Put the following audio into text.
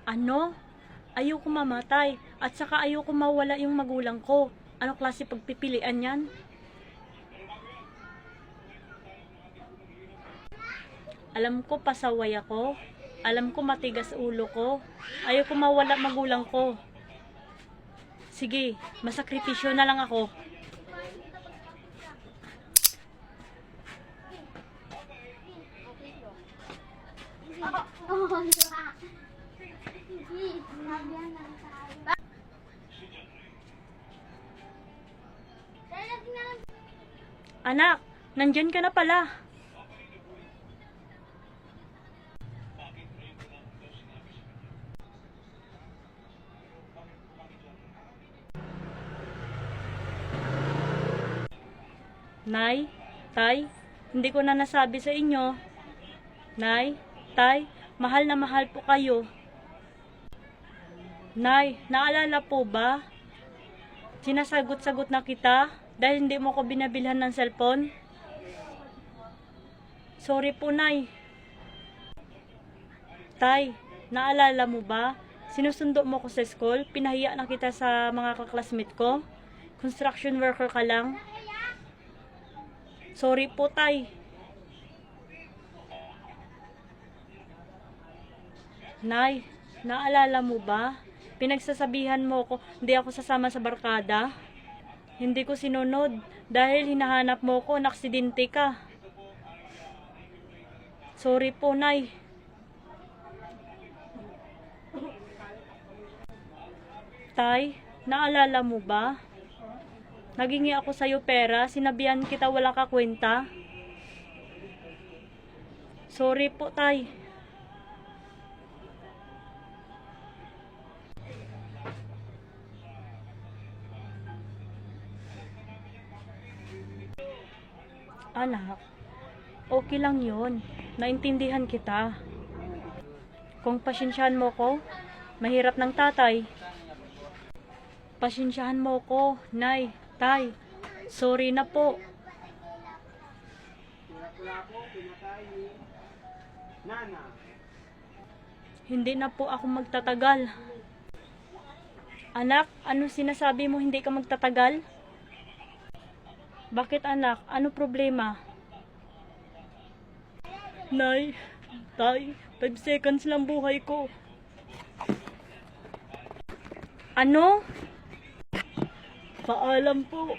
Ano? Ayoko mamatay at saka ayoko mawala yung magulang ko. Ano klase pagpipilian yan? Alam ko pasaway ako. Alam ko matigas ulo ko. Ayoko mawala magulang ko. Sige, masakripisyo na lang ako. Anak, nandyan ka na pala. Nay, Tay, hindi ko na nasabi sa inyo. Nay, Tay, mahal na mahal po kayo. Nay, naalala po ba? Sinasagot-sagot na kita dahil hindi mo ko binabilhan ng cellphone. Sorry po, Nay. Tay, naalala mo ba? Sinusundo mo ko sa school, pinahiya na kita sa mga kaklasmate ko. Construction worker ka lang. Sorry po, Tay. Nay, naalala mo ba? Pinagsasabihan mo ko, hindi ako sasama sa barkada. Hindi ko sinunod dahil hinahanap mo ko, naksidente ka. Sorry po, Nay. Tay, naalala mo ba? Nagingi ako sa'yo pera, sinabihan kita wala ka kwenta. Sorry po, Tay. Anak, okay lang yun. Naintindihan kita. Kung pasensyahan mo ko, mahirap ng tatay. Pasensyahan mo ko, Nay, Tay. Sorry na po. Hindi na po ako magtatagal. Anak, ano sinasabi mo hindi ka magtatagal? Bakit anak? Ano problema? Nay, Tay, 5 seconds lang buhay ko. Ano? Paalam po.